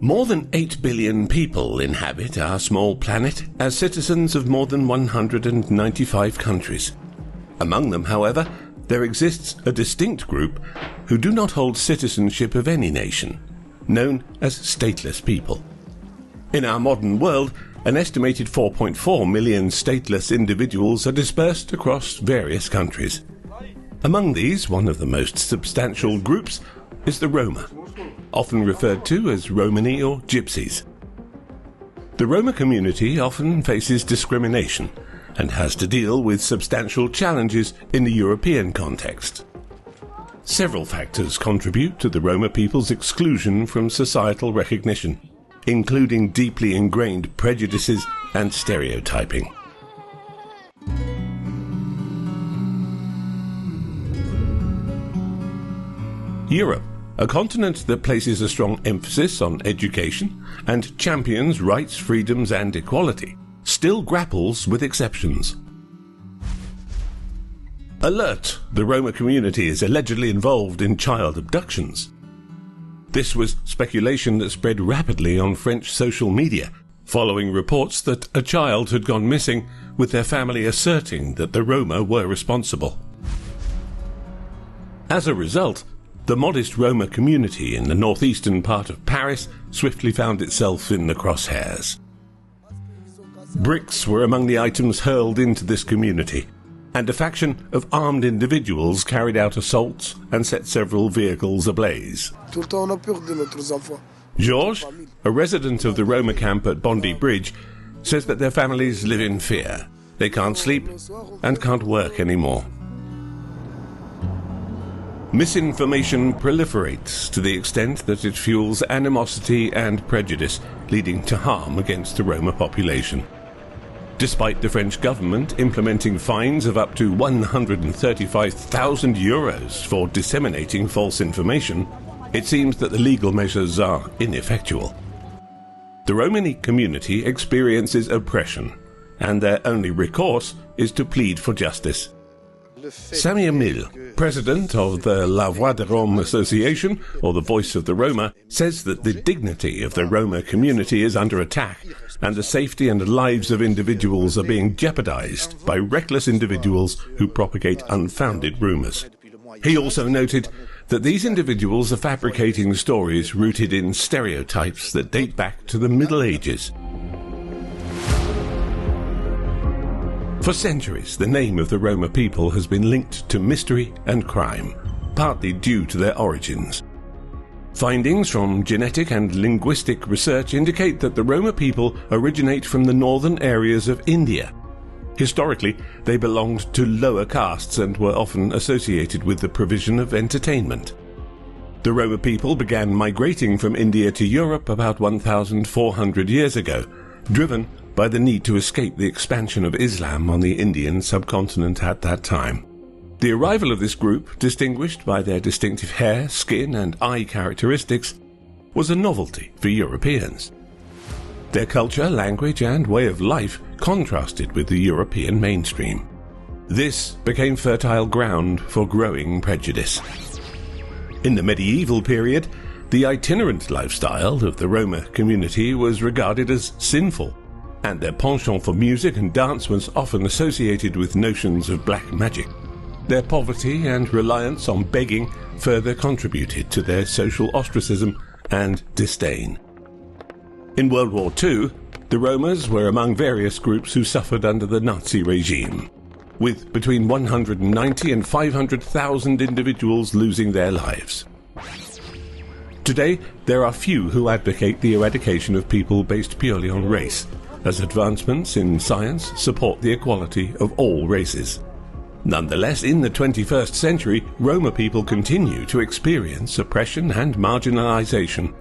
More than 8 billion people inhabit our small planet as citizens of more than 195 countries. Among them, however, there exists a distinct group who do not hold citizenship of any nation, known as stateless people. In our modern world, an estimated 4.4 million stateless individuals are dispersed across various countries. Among these, one of the most substantial groups is the Roma, often referred to as Romani or Gypsies. The Roma community often faces discrimination and has to deal with substantial challenges in the European context. Several factors contribute to the Roma people's exclusion from societal recognition, including deeply ingrained prejudices and stereotyping. Europe, a continent that places a strong emphasis on education and champions rights, freedoms and equality, still grapples with exceptions. Alert! The Roma community is allegedly involved in child abductions. This was speculation that spread rapidly on French social media, following reports that a child had gone missing, with their family asserting that the Roma were responsible. As a result, the modest Roma community in the northeastern part of Paris swiftly found itself in the crosshairs. Bricks were among the items hurled into this community, and a faction of armed individuals carried out assaults and set several vehicles ablaze. Georges, a resident of the Roma camp at Bondy Bridge, says that their families live in fear. They can't sleep and can't work anymore. Misinformation proliferates to the extent that it fuels animosity and prejudice, leading to harm against the Roma population. Despite the French government implementing fines of up to 135,000 euros for disseminating false information, it seems that the legal measures are ineffectual. The Romani community experiences oppression, and their only recourse is to plead for justice. Sami Emil, president of the La Voix de Rome Association, or the Voice of the Roma, says that the dignity of the Roma community is under attack and the safety and lives of individuals are being jeopardized by reckless individuals who propagate unfounded rumors. He also noted that these individuals are fabricating stories rooted in stereotypes that date back to the Middle Ages. For centuries, the name of the Roma people has been linked to mystery and crime, partly due to their origins. Findings from genetic and linguistic research indicate that the Roma people originate from the northern areas of India. Historically, they belonged to lower castes and were often associated with the provision of entertainment. The Roma people began migrating from India to Europe about 1,400 years ago, driven by the need to escape the expansion of Islam on the Indian subcontinent at that time. The arrival of this group, distinguished by their distinctive hair, skin and eye characteristics, was a novelty for Europeans. Their culture, language and way of life contrasted with the European mainstream. This became fertile ground for growing prejudice. In the medieval period, the itinerant lifestyle of the Roma community was regarded as sinful, and their penchant for music and dance was often associated with notions of black magic. Their poverty and reliance on begging further contributed to their social ostracism and disdain. In World War II, the Romas were among various groups who suffered under the Nazi regime, with between 190 and 500,000 individuals losing their lives. Today, there are few who advocate the eradication of people based purely on race, as advancements in science support the equality of all races. Nonetheless, in the 21st century, Roma people continue to experience oppression and marginalization.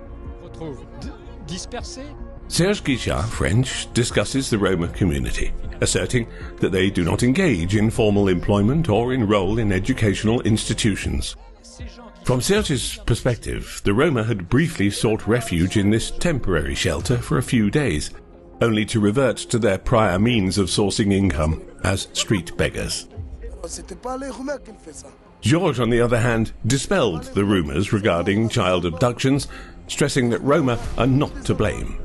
Serge Guichard, French, discusses the Roma community, asserting that they do not engage in formal employment or enroll in educational institutions. From Serge's perspective, the Roma had briefly sought refuge in this temporary shelter for a few days, only to revert to their prior means of sourcing income as street beggars. Georges, on the other hand, dispelled the rumours regarding child abductions stressing that Roma are not to blame.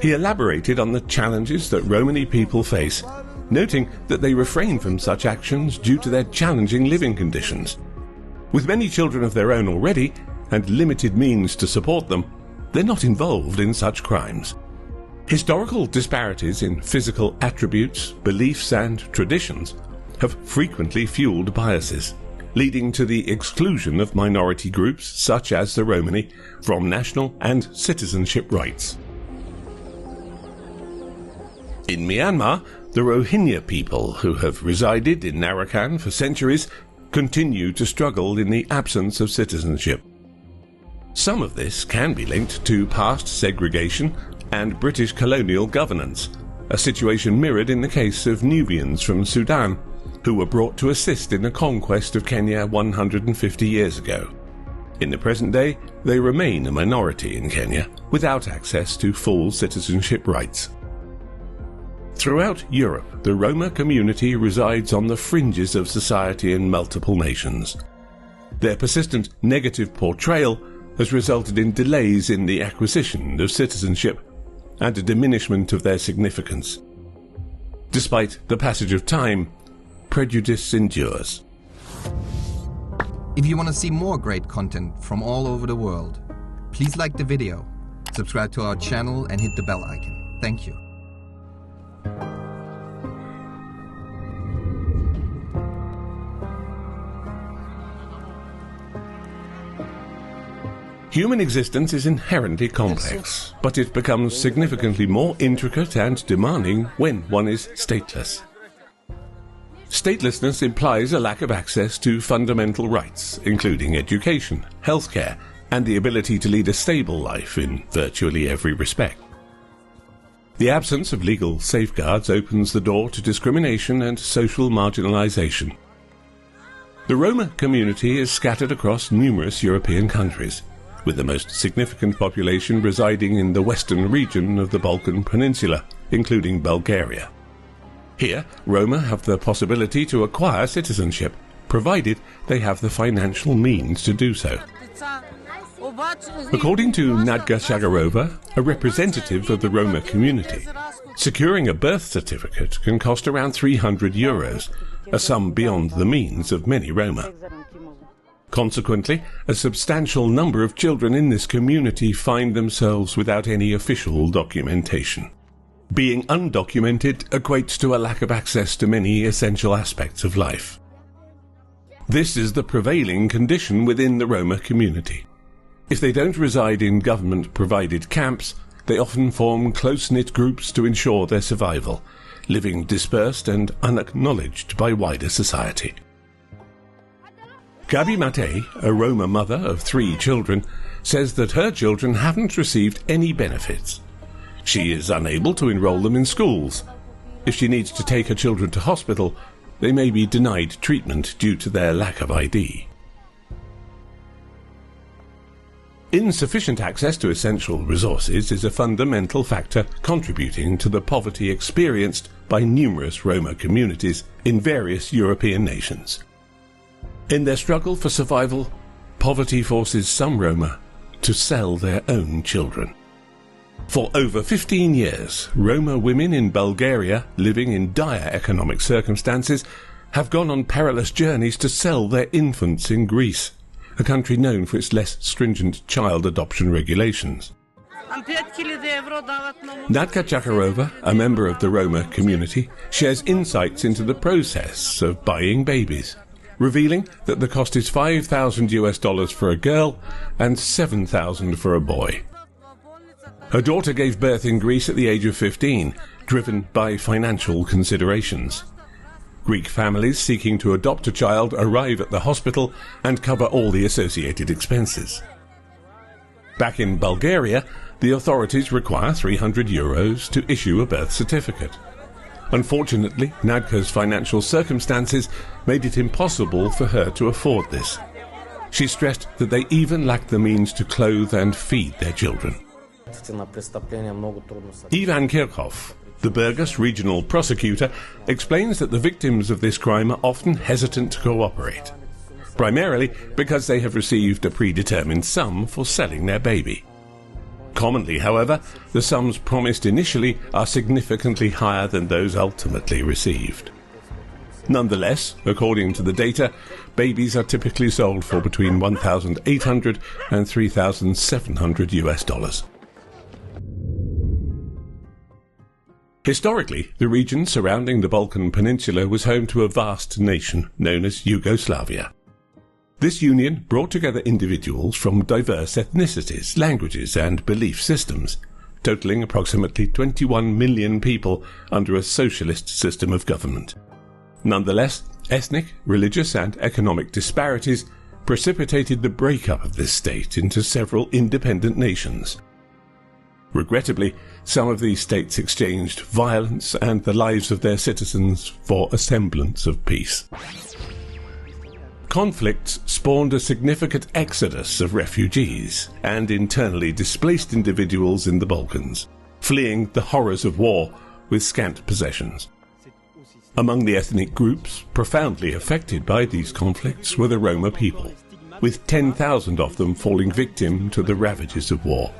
He elaborated on the challenges that Romani people face, noting that they refrain from such actions due to their challenging living conditions. With many children of their own already, and limited means to support them, they're not involved in such crimes. Historical disparities in physical attributes, beliefs and traditions have frequently fueled biases, leading to the exclusion of minority groups such as the Romani from national and citizenship rights. In Myanmar, the Rohingya people, who have resided in Arakan for centuries, continue to struggle in the absence of citizenship. Some of this can be linked to past segregation and British colonial governance, a situation mirrored in the case of Nubians from Sudan, who were brought to assist in the conquest of Kenya 150 years ago. In the present day, they remain a minority in Kenya, without access to full citizenship rights. Throughout Europe, the Roma community resides on the fringes of society in multiple nations. Their persistent negative portrayal has resulted in delays in the acquisition of citizenship and a diminishment of their significance. Despite the passage of time, prejudice endures. If you want to see more great content from all over the world, please like the video, subscribe to our channel and hit the bell icon. Thank you. Human existence is inherently complex, but it becomes significantly more intricate and demanding when one is stateless. Statelessness implies a lack of access to fundamental rights, including education, healthcare, and the ability to lead a stable life in virtually every respect. The absence of legal safeguards opens the door to discrimination and social marginalization. The Roma community is scattered across numerous European countries, with the most significant population residing in the western region of the Balkan Peninsula, including Bulgaria. Here, Roma have the possibility to acquire citizenship, provided they have the financial means to do so. According to Nadka Shagarova, a representative of the Roma community, securing a birth certificate can cost around €300, a sum beyond the means of many Roma. Consequently, a substantial number of children in this community find themselves without any official documentation. Being undocumented equates to a lack of access to many essential aspects of life. This is the prevailing condition within the Roma community. If they don't reside in government-provided camps, they often form close-knit groups to ensure their survival, living dispersed and unacknowledged by wider society. Gabi Mate, a Roma mother of 3 children, says that her children haven't received any benefits. She is unable to enroll them in schools. If she needs to take her children to hospital, they may be denied treatment due to their lack of ID. Insufficient access to essential resources is a fundamental factor contributing to the poverty experienced by numerous Roma communities in various European nations. In their struggle for survival, poverty forces some Roma to sell their own children. For over 15 years, Roma women in Bulgaria, living in dire economic circumstances, have gone on perilous journeys to sell their infants in Greece, a country known for its less stringent child adoption regulations. Nadka Chakarova, a member of the Roma community, shares insights into the process of buying babies, revealing that the cost is $5,000 for a girl and $7,000 for a boy. Her daughter gave birth in Greece at the age of 15, driven by financial considerations. Greek families seeking to adopt a child arrive at the hospital and cover all the associated expenses. Back in Bulgaria, the authorities require €300 to issue a birth certificate. Unfortunately, Nadka's financial circumstances made it impossible for her to afford this. She stressed that they even lacked the means to clothe and feed their children. Ivan Kirchhoff, the Burgas regional prosecutor, explains that the victims of this crime are often hesitant to cooperate, primarily because they have received a predetermined sum for selling their baby. Commonly, however, the sums promised initially are significantly higher than those ultimately received. Nonetheless, according to the data, babies are typically sold for between $1,800 and $3,700 US. Historically, the region surrounding the Balkan Peninsula was home to a vast nation known as Yugoslavia. This union brought together individuals from diverse ethnicities, languages and belief systems, totaling approximately 21 million people under a socialist system of government. Nonetheless, ethnic, religious and economic disparities precipitated the breakup of this state into several independent nations. Regrettably, some of these states exchanged violence and the lives of their citizens for a semblance of peace. Conflicts spawned a significant exodus of refugees and internally displaced individuals in the Balkans, fleeing the horrors of war with scant possessions. Among the ethnic groups profoundly affected by these conflicts were the Roma people, with 10,000 of them falling victim to the ravages of war.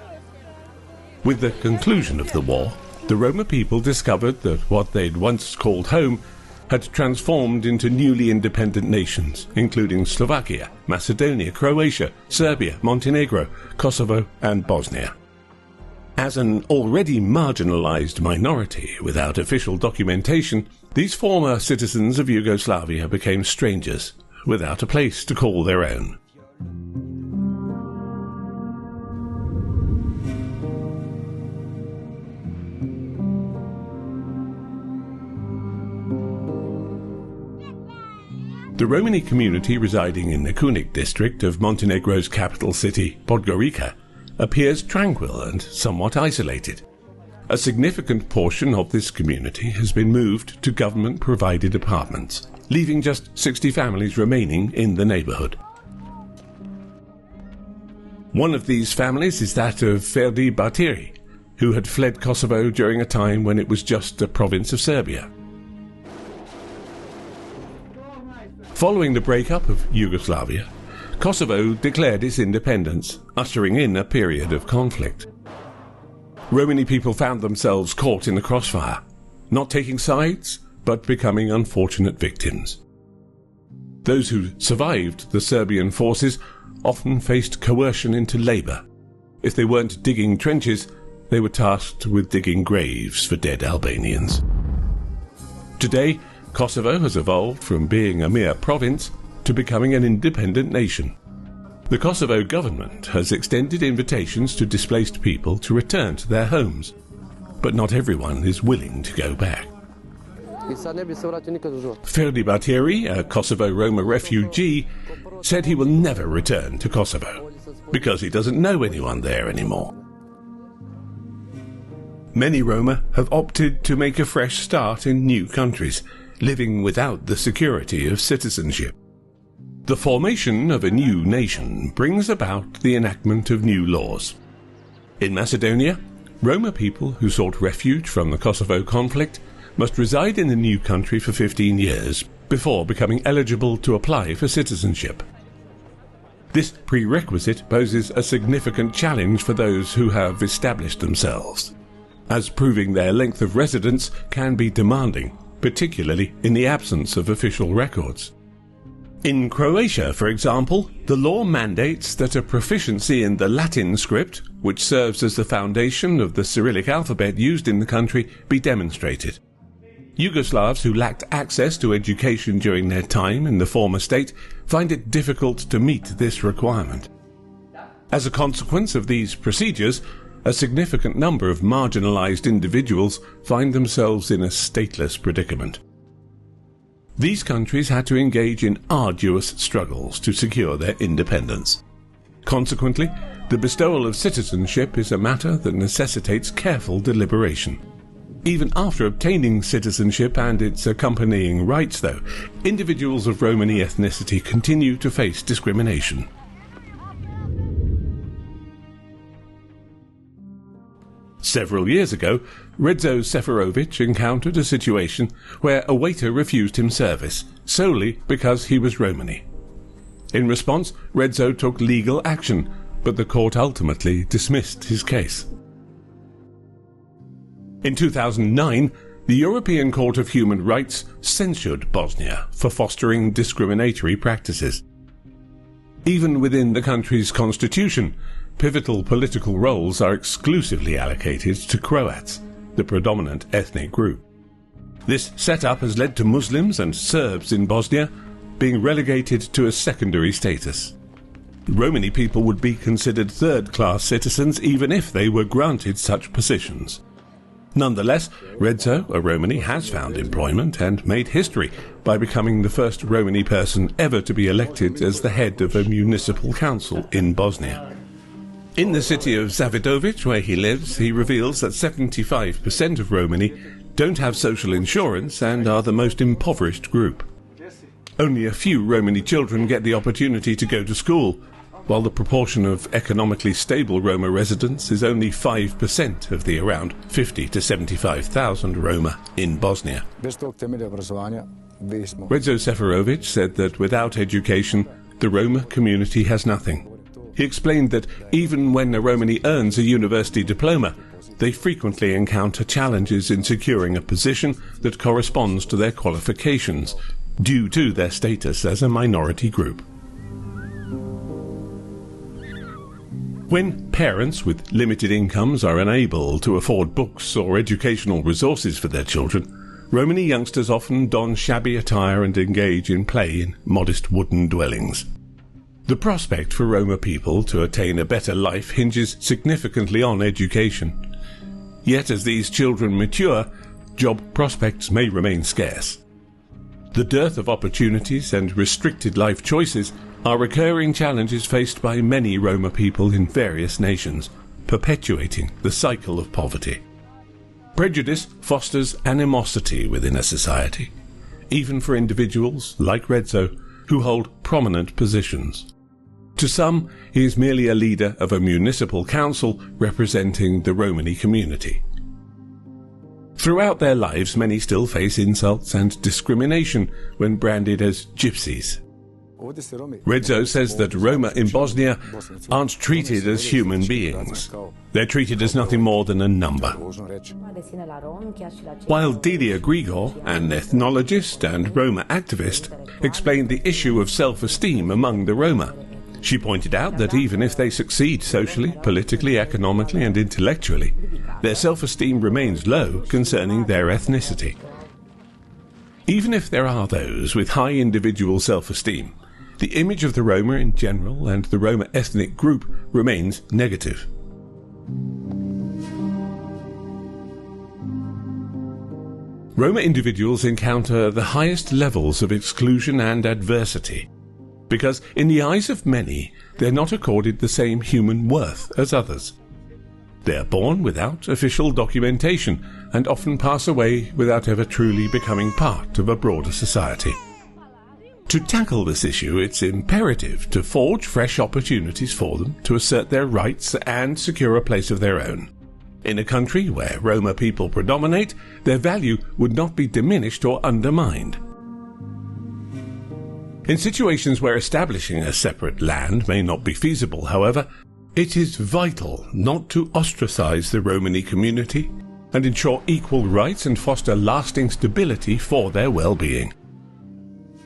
With the conclusion of the war, the Roma people discovered that what they'd once called home had transformed into newly independent nations, including Slovakia, Macedonia, Croatia, Serbia, Montenegro, Kosovo and Bosnia. As an already marginalized minority without official documentation, these former citizens of Yugoslavia became strangers without a place to call their own. The Romani community residing in the Kunik district of Montenegro's capital city, Podgorica, appears tranquil and somewhat isolated. A significant portion of this community has been moved to government-provided apartments, leaving just 60 families remaining in the neighborhood. One of these families is that of Ferdi Batiri, who had fled Kosovo during a time when it was just a province of Serbia. Following the breakup of Yugoslavia, Kosovo declared its independence, ushering in a period of conflict. Romani people found themselves caught in the crossfire, not taking sides, but becoming unfortunate victims. Those who survived the Serbian forces often faced coercion into labour. If they weren't digging trenches, they were tasked with digging graves for dead Albanians. Today, Kosovo has evolved from being a mere province to becoming an independent nation. The Kosovo government has extended invitations to displaced people to return to their homes, but not everyone is willing to go back. Ferdi Batiri, a Kosovo Roma refugee, said he will never return to Kosovo because he doesn't know anyone there anymore. Many Roma have opted to make a fresh start in new countries, living without the security of citizenship. The formation of a new nation brings about the enactment of new laws. In Macedonia, Roma people who sought refuge from the Kosovo conflict must reside in the new country for 15 years before becoming eligible to apply for citizenship. This prerequisite poses a significant challenge for those who have established themselves, as proving their length of residence can be demanding, particularly in the absence of official records. In Croatia, for example, the law mandates that a proficiency in the Latin script, which serves as the foundation of the Cyrillic alphabet used in the country, be demonstrated. Yugoslavs who lacked access to education during their time in the former state find it difficult to meet this requirement. As a consequence of these procedures, a significant number of marginalized individuals find themselves in a stateless predicament. These countries had to engage in arduous struggles to secure their independence. Consequently, the bestowal of citizenship is a matter that necessitates careful deliberation. Even after obtaining citizenship and its accompanying rights, though, individuals of Romani ethnicity continue to face discrimination. Several years ago, Redzo Seferovic encountered a situation where a waiter refused him service, solely because he was Romani. In response, Redzo took legal action, but the court ultimately dismissed his case. In 2009, the European Court of Human Rights censured Bosnia for fostering discriminatory practices. Even within the country's constitution, pivotal political roles are exclusively allocated to Croats, the predominant ethnic group. This setup has led to Muslims and Serbs in Bosnia being relegated to a secondary status. Romani people would be considered third-class citizens even if they were granted such positions. Nonetheless, Redzo, a Romani, has found employment and made history by becoming the first Romani person ever to be elected as the head of a municipal council in Bosnia. In the city of Zavidovic, where he lives, he reveals that 75% of Romani don't have social insurance and are the most impoverished group. Only a few Romani children get the opportunity to go to school, while the proportion of economically stable Roma residents is only 5% of the around 50 to 75,000 Roma in Bosnia. Redzo Seferovic said that without education, the Roma community has nothing. He explained that even when a Romani earns a university diploma, they frequently encounter challenges in securing a position that corresponds to their qualifications, due to their status as a minority group. When parents with limited incomes are unable to afford books or educational resources for their children, Romani youngsters often don shabby attire and engage in play in modest wooden dwellings. The prospect for Roma people to attain a better life hinges significantly on education. Yet as these children mature, job prospects may remain scarce. The dearth of opportunities and restricted life choices are recurring challenges faced by many Roma people in various nations, perpetuating the cycle of poverty. Prejudice fosters animosity within a society, even for individuals like Redzo, who hold prominent positions. To some, he is merely a leader of a municipal council representing the Romani community. Throughout their lives, many still face insults and discrimination when branded as Gypsies. Redzo says that Roma in Bosnia aren't treated as human beings. They're treated as nothing more than a number. While Delia Grigor, an ethnologist and Roma activist, explained the issue of self-esteem among the Roma, she pointed out that even if they succeed socially, politically, economically and intellectually, their self-esteem remains low concerning their ethnicity. Even if there are those with high individual self-esteem, the image of the Roma in general and the Roma ethnic group remains negative. Roma individuals encounter the highest levels of exclusion and adversity, because in the eyes of many, they're not accorded the same human worth as others. They are born without official documentation and often pass away without ever truly becoming part of a broader society. To tackle this issue, it's imperative to forge fresh opportunities for them to assert their rights and secure a place of their own. In a country where Roma people predominate, their value would not be diminished or undermined. In situations where establishing a separate land may not be feasible, however, it is vital not to ostracize the Romani community and ensure equal rights and foster lasting stability for their well-being.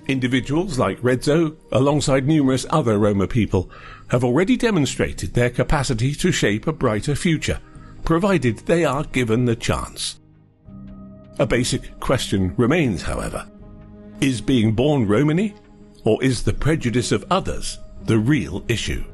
Individuals like Redzo, alongside numerous other Roma people, have already demonstrated their capacity to shape a brighter future, provided they are given the chance. A basic question remains, however. Is being born Romani, or is the prejudice of others the real issue?